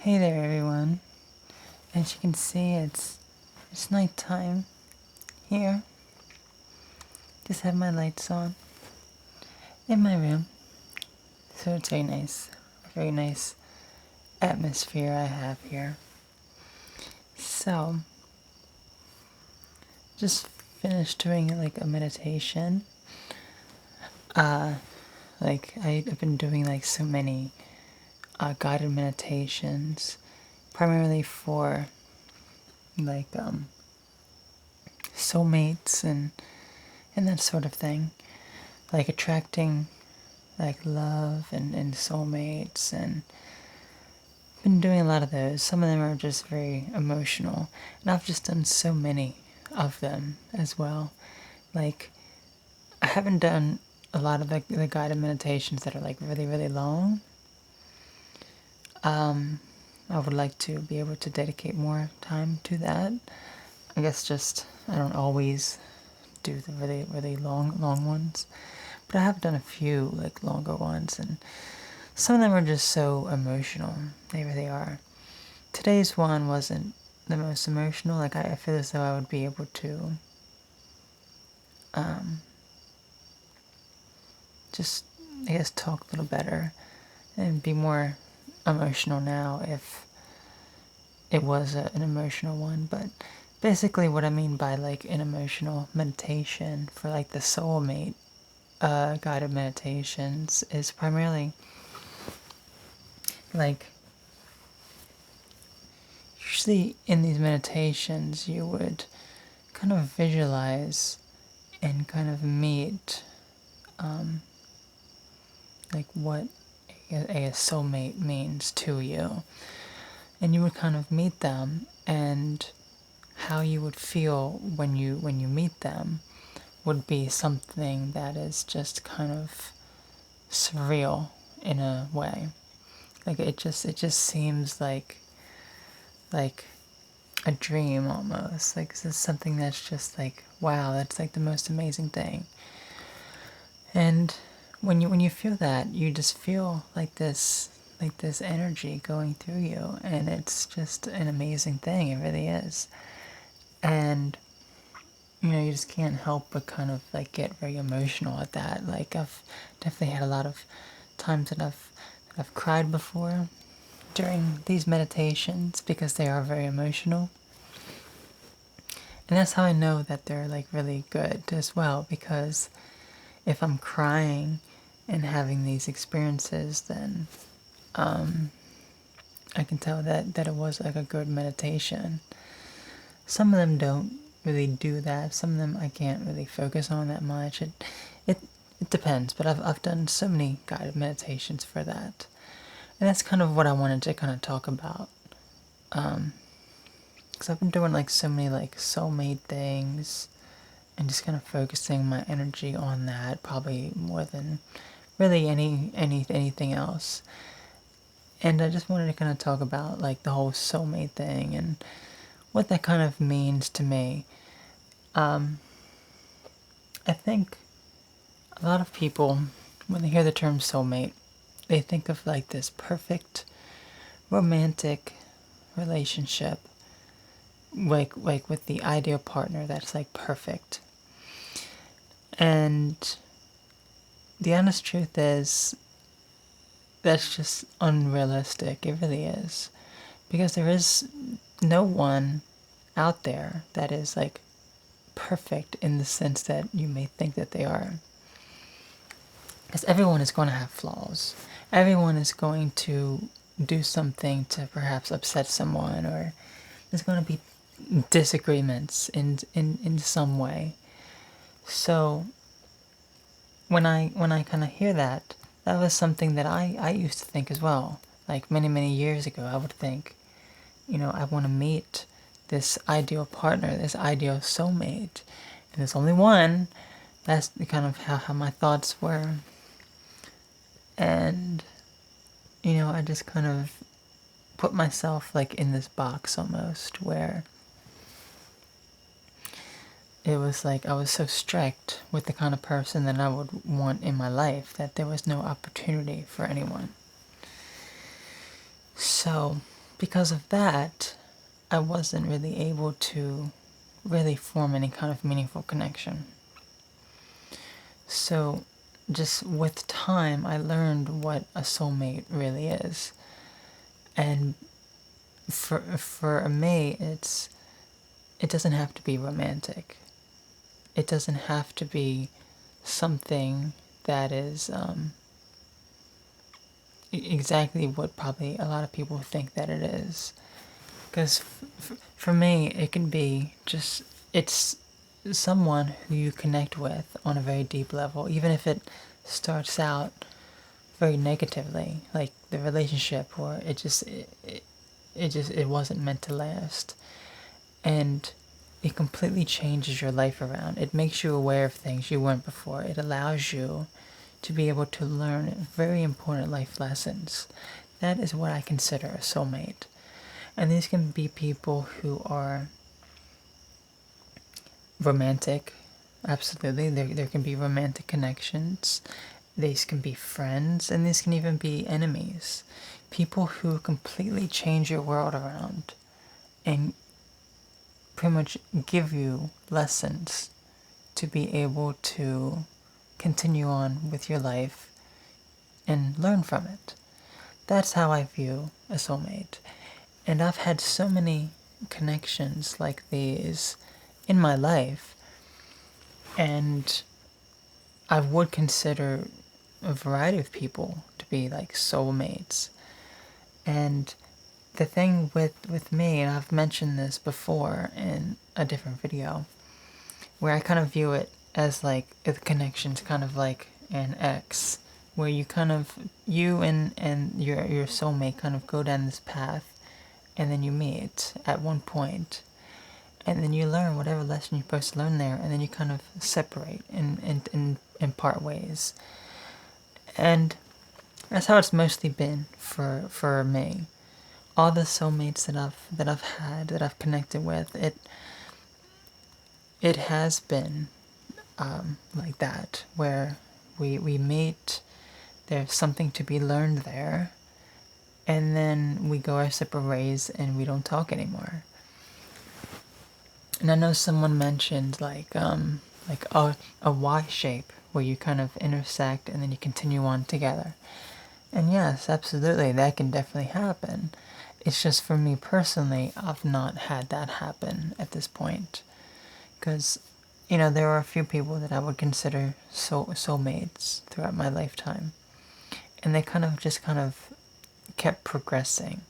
Hey there everyone. As you can see, it's nighttime here. Just have my lights on in my room. So it's a very nice atmosphere I have here. So just finished doing like a meditation. I've been doing like so many guided meditations, primarily for like soulmates and that sort of thing, like attracting like love and soulmates, and been doing a lot of those. Some of them are just very emotional, and I've just done so many of them as well. Like, I haven't done a lot of the guided meditations that are like really, really long. I would like to be able to dedicate more time to that. I guess just I don't always do the really, really long ones, but I have done a few like longer ones, and some of them are just so emotional. They really are. Today's one wasn't the most emotional. Like, I feel as though I would be able to just, I guess, talk a little better and be more emotional now if it was an emotional one. But basically what I mean by like an emotional meditation for like the soulmate guided meditations is primarily like, usually in these meditations you would kind of visualize and kind of meet like what a soulmate means to you, and you would kind of meet them, and how you would feel when you meet them would be something that is just kind of surreal in a way. Like, it just seems like a dream almost. Like, this is something that's just like, wow, that's like the most amazing thing. And when you feel that, you just feel like this energy going through you, and it's just an amazing thing. It really is. And you just can't help but kind of like get very emotional at that. Like, I've definitely had a lot of times that I've cried before during these meditations because they are very emotional. And that's how I know that they're like really good as well, because if I'm crying and having these experiences, then I can tell that it was like a good meditation. Some of them don't really do that. Some of them I can't really focus on that much. It depends, but I've done so many guided meditations for that. And that's kind of what I wanted to kind of talk about. Because I've been doing like so many like soulmate things, and just kind of focusing my energy on that probably more than really anything else. And I just wanted to kind of talk about like the whole soulmate thing and what that kind of means to me. I think a lot of people, when they hear the term soulmate, they think of like this perfect romantic relationship, like with the ideal partner that's like perfect. And the honest truth is, that's just unrealistic. It really is. Because there is no one out there that is like perfect in the sense that you may think that they are. Because everyone is going to have flaws. Everyone is going to do something to perhaps upset someone, or there's going to be disagreements in some way. So when I kind of hear that, that was something that I used to think as well. Like many years ago, I would think, I want to meet this ideal partner, this ideal soulmate, and there's only one. That's kind of how my thoughts were. And I just kind of put myself like in this box almost, where it was like I was so strict with the kind of person that I would want in my life that there was no opportunity for anyone. So because of that, I wasn't really able to really form any kind of meaningful connection. So, just with time, I learned what a soulmate really is. And for me, it doesn't have to be romantic. It doesn't have to be something that is exactly what probably a lot of people think that it is. Because for me, it can be just, it's someone who you connect with on a very deep level, even if it starts out very negatively, like the relationship, or it wasn't meant to last. And it completely changes your life around. It makes you aware of things you weren't before. It allows you to be able to learn very important life lessons. That is what I consider a soulmate. And these can be people who are romantic, absolutely. There can be romantic connections. These can be friends, and these can even be enemies. People who completely change your world around and pretty much give you lessons to be able to continue on with your life and learn from it. That's how I view a soulmate. And I've had so many connections like these in my life, and I would consider a variety of people to be like soulmates. And the thing with me, and I've mentioned this before in a different video, where I kind of view it as like the connection's kind of like an X, where you and your soulmate kind of go down this path, and then you meet at one point, and then you learn whatever lesson you're supposed to learn there, and then you kind of separate and part ways. And that's how it's mostly been for me. All the soulmates that I've had, that I've connected with, it has been like that, where we meet, there's something to be learned there, and then we go our separate ways and we don't talk anymore. And I know someone mentioned like a Y shape where you kind of intersect and then you continue on together. And yes, absolutely, that can definitely happen. It's just for me personally, I've not had that happen at this point. Because, there are a few people that I would consider soulmates throughout my lifetime. And they kind of kept progressing.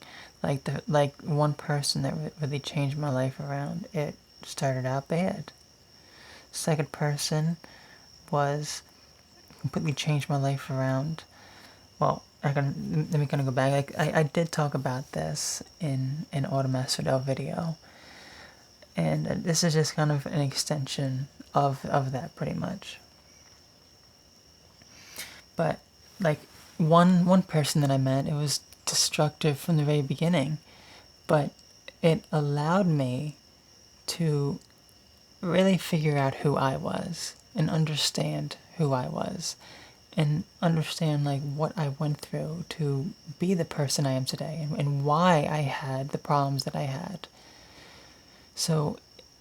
Like one person that really changed my life around, it started out bad. Second person was completely changed my life around. Well, let me kind of go back. Like I did talk about this in an Automaster video, and this is just kind of an extension of that pretty much. But like one person that I met, it was destructive from the very beginning, but it allowed me to really figure out who I was and understand who I was and understand like what I went through to be the person I am today and why I had the problems that I had. So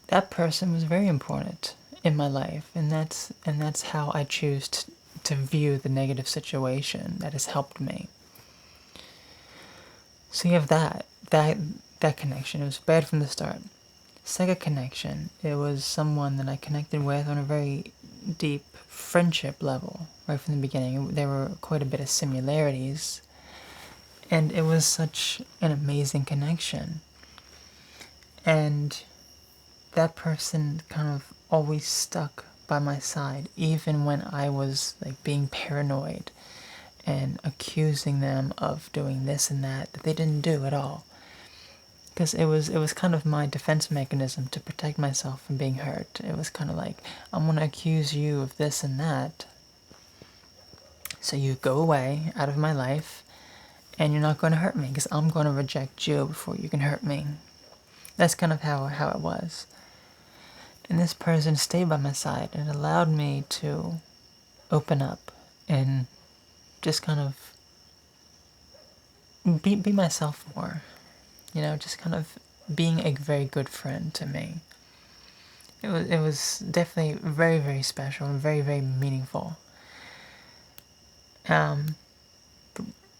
that person was very important in my life, and that's how I choose to view the negative situation that has helped me. So you have that connection. It was bad from the start. Second connection, it was someone that I connected with on a very deep friendship level right from the beginning. There were quite a bit of similarities, and it was such an amazing connection. And that person kind of always stuck by my side, even when I was like being paranoid and accusing them of doing this and that they didn't do at all. Because it was kind of my defense mechanism to protect myself from being hurt. It was kind of like, I'm going to accuse you of this and that, so you go away out of my life, and you're not going to hurt me, because I'm going to reject you before you can hurt me. That's kind of how it was. And this person stayed by my side and allowed me to open up and just kind of be myself more. just kind of being a very good friend to me. It was definitely very, very special and very, very meaningful. Um,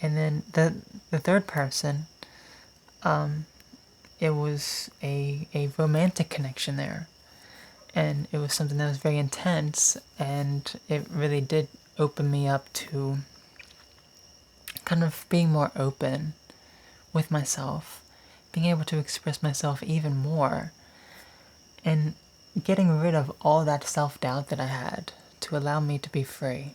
and then the third person, it was a romantic connection there. And it was something that was very intense, and it really did open me up to kind of being more open with myself, being able to express myself even more, and getting rid of all that self-doubt that I had to allow me to be free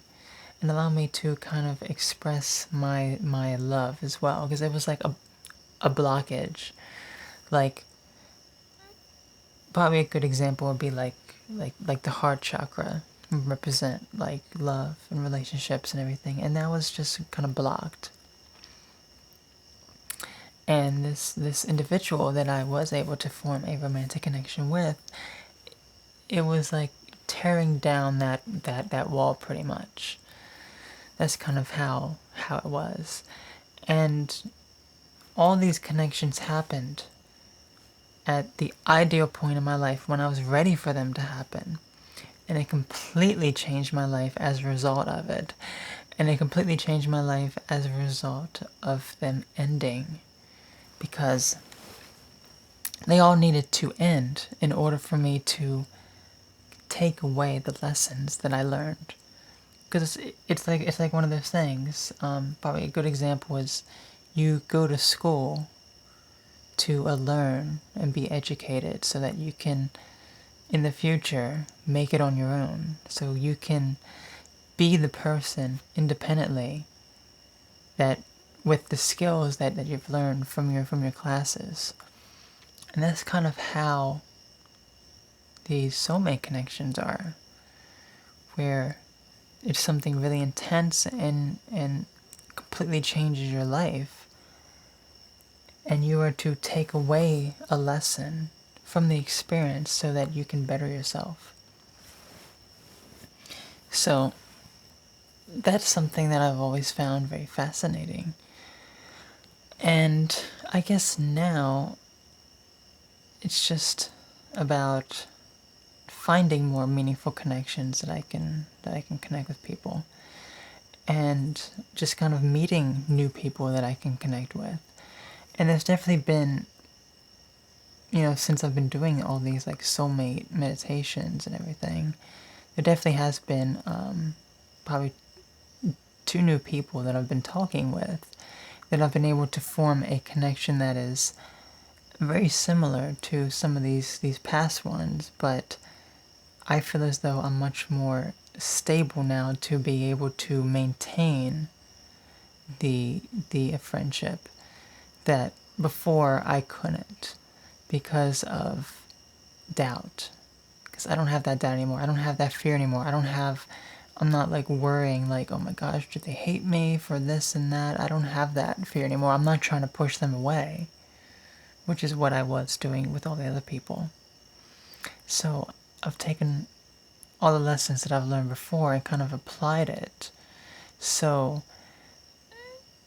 and allow me to kind of express my love as well, because it was like a blockage. Like, probably a good example would be like the heart chakra represent like love and relationships and everything, and that was just kind of blocked. And this individual that I was able to form a romantic connection with, it was like tearing down that wall pretty much. That's kind of how it was. And all these connections happened at the ideal point in my life when I was ready for them to happen. And it completely changed my life as a result of it. And it completely changed my life as a result of them ending. Because they all needed to end in order for me to take away the lessons that I learned. Because it's like one of those things. Probably a good example is you go to school to learn and be educated so that you can, in the future, make it on your own. So you can be the person independently that with the skills that you've learned from your classes. And that's kind of how these soulmate connections are, where it's something really intense and completely changes your life, and you are to take away a lesson from the experience so that you can better yourself. So that's something that I've always found very fascinating. And I guess now it's just about finding more meaningful connections that I can connect with people, and just kind of meeting new people that I can connect with. And there's definitely been, since I've been doing all these like soulmate meditations and everything, there definitely has been probably 2 new people that I've been talking with that I've been able to form a connection that is very similar to some of these past ones, but I feel as though I'm much more stable now to be able to maintain the friendship that before I couldn't, because of doubt. Because I don't have that doubt anymore. I don't have that fear anymore. I'm not like worrying like, oh my gosh, do they hate me for this and that? I don't have that fear anymore. I'm not trying to push them away, which is what I was doing with all the other people. So I've taken all the lessons that I've learned before and kind of applied it. So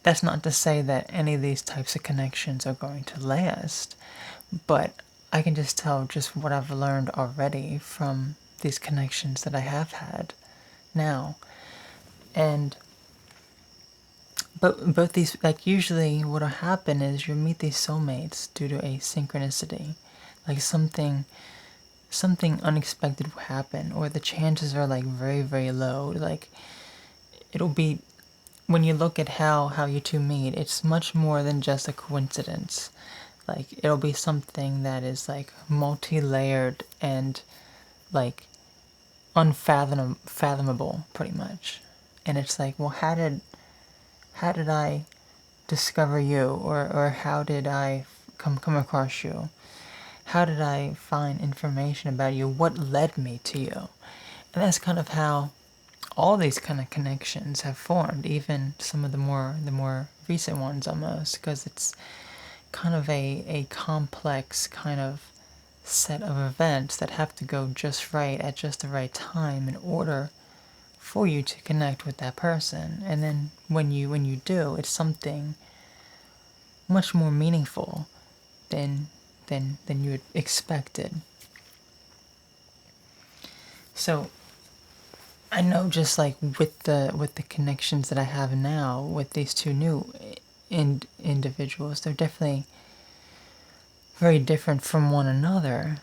that's not to say that any of these types of connections are going to last, but I can just tell just what I've learned already from these connections that I have had now. And but both these, like, usually what'll happen is you'll meet these soulmates due to a synchronicity, like something unexpected will happen, or the chances are like very, very low. Like, it'll be, when you look at how you two meet, it's much more than just a coincidence. Like, it'll be something that is like multi-layered and like unfathomable pretty much. And it's like, well, how did I discover you, or how did I come across you? How did I find information about you? What led me to you? And that's kind of how all these kind of connections have formed, even some of the more recent ones almost, because it's kind of a complex kind of set of events that have to go just right at just the right time in order for you to connect with that person. And then when you do, it's something much more meaningful than you had expected. So I know, just like with the connections that I have now with these two new individuals, they're definitely very different from one another.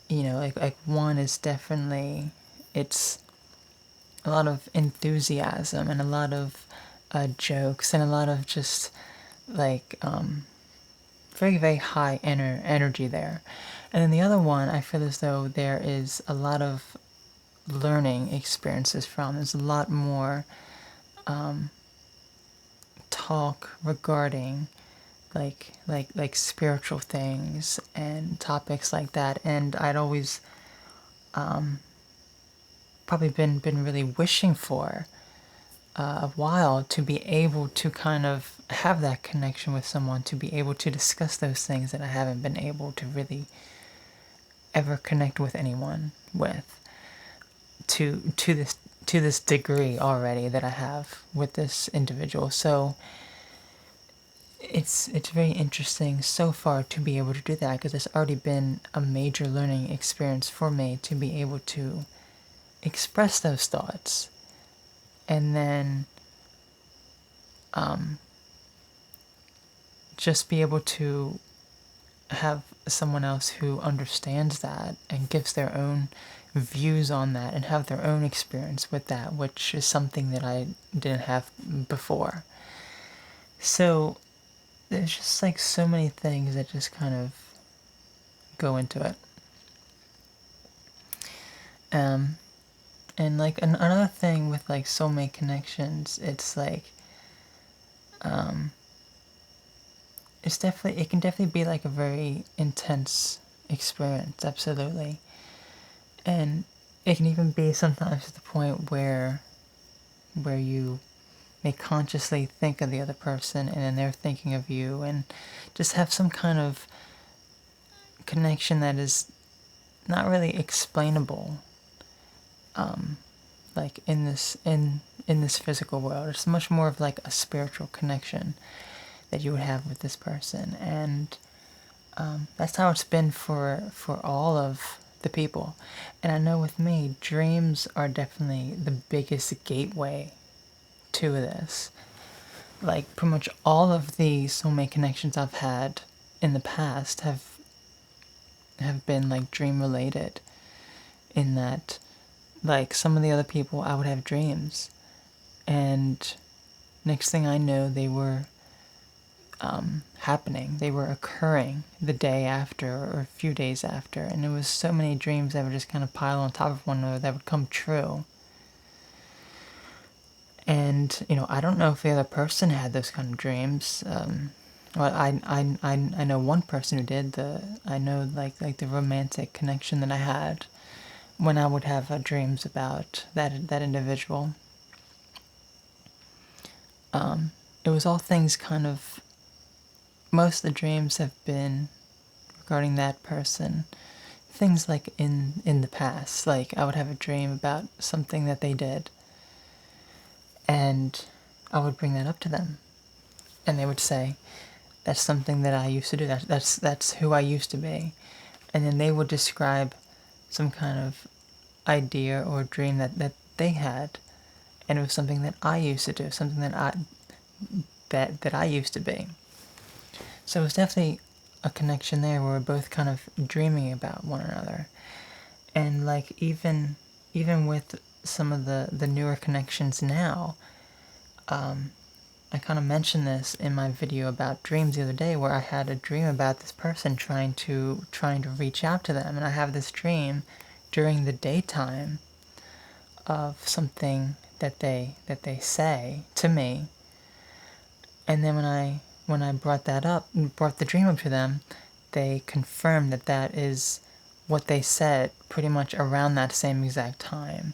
You know, like one is definitely, it's a lot of enthusiasm and a lot of jokes and a lot of just like very, very high energy there. And then the other one, I feel as though there is a lot of learning experiences from. There's a lot more talk regarding like spiritual things and topics like that. And I'd always probably been really wishing for a while to be able to kind of have that connection with someone, to be able to discuss those things that I haven't been able to really ever connect with anyone with, to this degree already that I have with this individual. So it's very interesting so far to be able to do that, because it's already been a major learning experience for me to be able to express those thoughts, and then just be able to have someone else who understands that and gives their own views on that and have their own experience with that, which is something that I didn't have before. So there's just like so many things that just kind of go into it. And like another thing with like soulmate connections, it's like it can definitely be like a very intense experience, absolutely. And it can even be sometimes to the point where you may consciously think of the other person and then they're thinking of you, and just have some kind of connection that is not really explainable, like in this physical world. It's much more of like a spiritual connection that you would have with this person. And that's how it's been for all of the people. And I know with me, dreams are definitely the biggest gateway to this. Like pretty much all of the soulmate connections I've had in the past have been like dream related, in that like some of the other people, I would have dreams, and next thing I know, they were happening. They were occurring the day after or a few days after, and there was so many dreams that would just kind of pile on top of one another that would come true. And I don't know if the other person had those kind of dreams. Well, I know one person who did. I know like the romantic connection that I had when I would have dreams about that individual. It was all things kind of. Most of the dreams have been regarding that person. Things like in the past, like I would have a dream about something that they did, and I would bring that up to them, and they would say, "That's something that I used to do. That's who I used to be," and then they would describe some kind of idea or dream that they had, and it was something that I used to do, something that I used to be. So it was definitely a connection there where we're both kind of dreaming about one another. And like even with some of the newer connections now, I kind of mentioned this in my video about dreams the other day, where I had a dream about this person trying to reach out to them, and I have this dream during the daytime of something that they say to me, and then when I brought the dream up to them, they confirmed that that is what they said pretty much around that same exact time.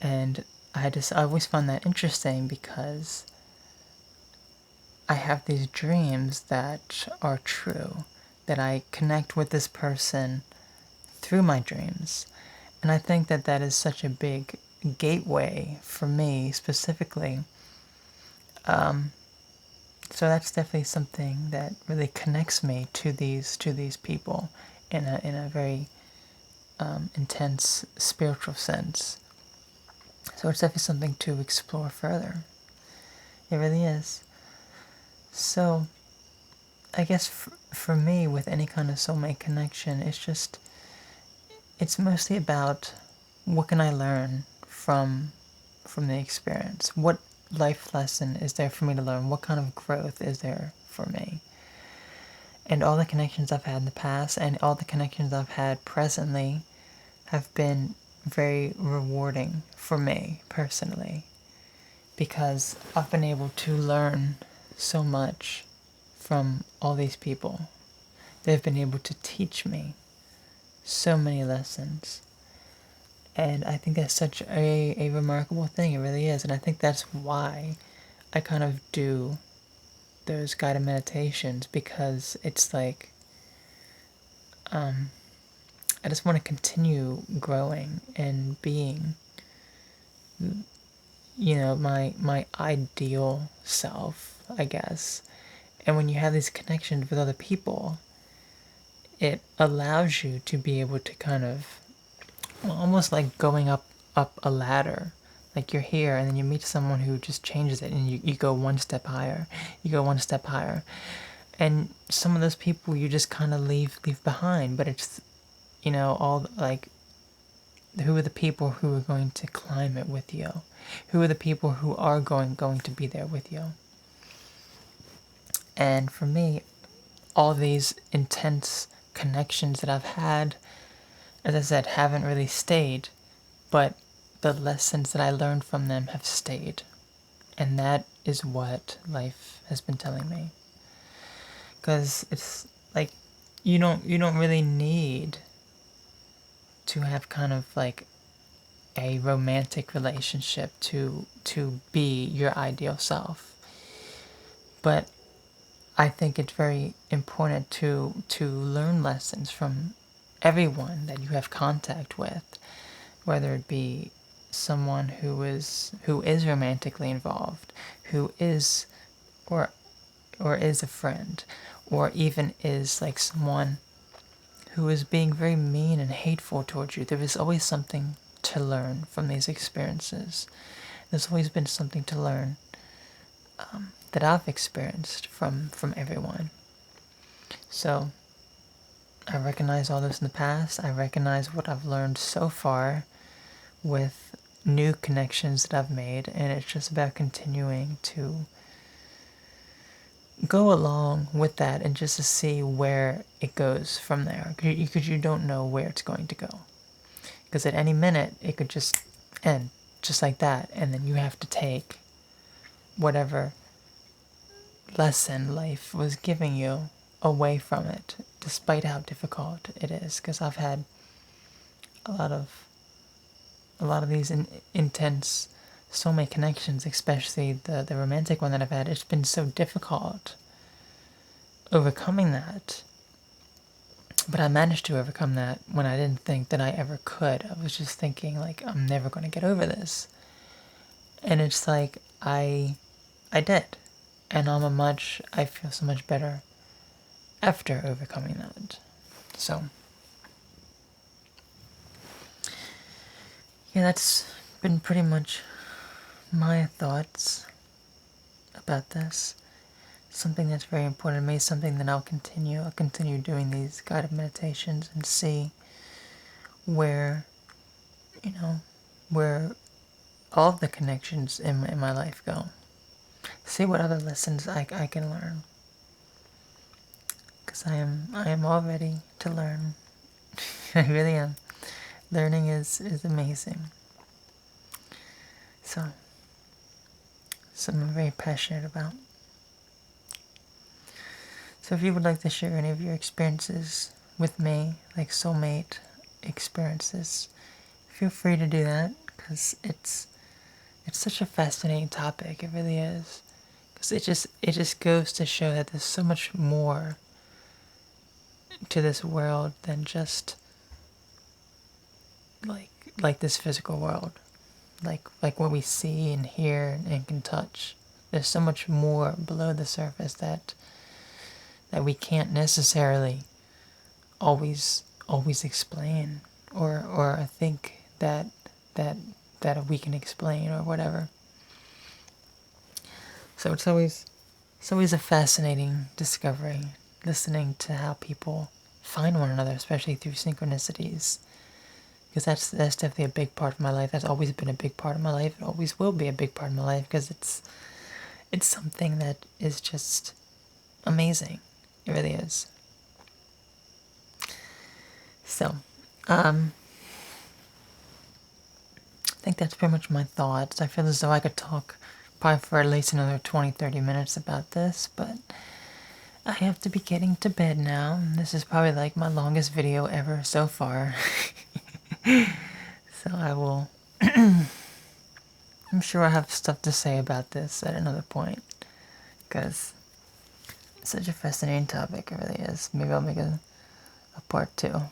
And I always found that interesting, because I have these dreams that are true, that I connect with this person through my dreams. And I think that that is such a big gateway for me specifically, So that's definitely something that really connects me to these people in a very intense spiritual sense. So it's definitely something to explore further. It really is. So I guess for me, with any kind of soulmate connection, it's mostly about what can I learn from the experience. What life lesson is there for me to learn? What kind of growth is there for me? And all the connections I've had in the past and all the connections I've had presently have been very rewarding for me personally, because I've been able to learn so much from all these people. They've been able to teach me so many lessons. And I think that's such a remarkable thing. It really is. And I think that's why I kind of do those guided meditations, because it's like I just want to continue growing and being, my ideal self, I guess. And when you have these connections with other people, it allows you to be able to kind of, well, almost like going up a ladder. Like you're here and then you meet someone who just changes it, and you go one step higher. You go one step higher. And some of those people you just kind of leave behind, but it's, all like, who are the people who are going to climb it with you? Who are the people who are going to be there with you? And for me, all these intense connections that I've had, as I said, haven't really stayed, but the lessons that I learned from them have stayed. And that is what life has been telling me. Because it's like, you don't really need to have kind of like a romantic relationship to be your ideal self. But I think it's very important to learn lessons from everyone that you have contact with, whether it be someone who is romantically involved, who is or is a friend, or even is like someone who is being very mean and hateful towards you. There is always something to learn from these experiences. There's always been something to learn that I've experienced from everyone. So I recognize all this in the past. I recognize what I've learned so far with new connections that I've made, and it's just about continuing to go along with that and just to see where it goes from there, because you don't know where it's going to go, because at any minute it could just end just like that, and then you have to take whatever lesson life was giving you away from it, despite how difficult it is. Because I've had a lot of these intense soulmate connections, especially the romantic one that I've had. It's been so difficult overcoming that, but I managed to overcome that when I didn't think that I ever could. I was just thinking like, I'm never going to get over this, and it's like I did, and I feel so much better after overcoming that. So yeah, that's been pretty much my thoughts about this. Something that's very important to me, something that I'll continue doing these guided meditations and see where, where all of the connections in my life go. See what other lessons I can learn. Because I am all ready to learn. I really am. Learning is amazing. So, something I'm very passionate about. So if you would like to share any of your experiences with me, like soulmate experiences, feel free to do that, because it's such a fascinating topic. It really is. Because it just goes to show that there's so much more to this world than just like this physical world, like what we see and hear and can touch. There's so much more below the surface that we can't necessarily always explain, or think that that we can explain or whatever. So it's always a fascinating discovery, listening to how people find one another, especially through synchronicities. Because that's definitely a big part of my life. That's always been a big part of my life. It always will be a big part of my life because it's something that is just amazing. It really is. So, I think that's pretty much my thoughts. I feel as though I could talk probably for at least another 20-30 minutes about this, but I have to be getting to bed now. This is probably like my longest video ever so far. So I will... I'm sure I have stuff to say about this at another point, because it's such a fascinating topic, it really is. Maybe I'll make a part 2.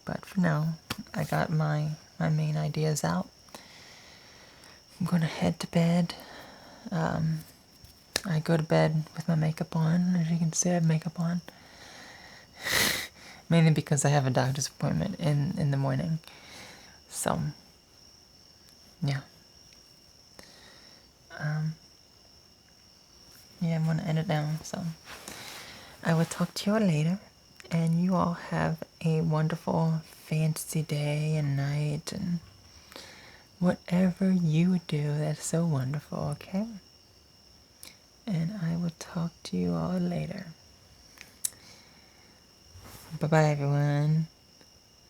But for now, I got my main ideas out. I'm gonna head to bed. I go to bed with my makeup on. As you can see, I have makeup on. Mainly because I have a doctor's appointment in the morning. So, yeah. Yeah, I'm gonna end it now. So, I will talk to you all later. And you all have a wonderful, fancy day and night and whatever you do that's so wonderful, okay? And I will talk to you all later. Bye-bye, everyone.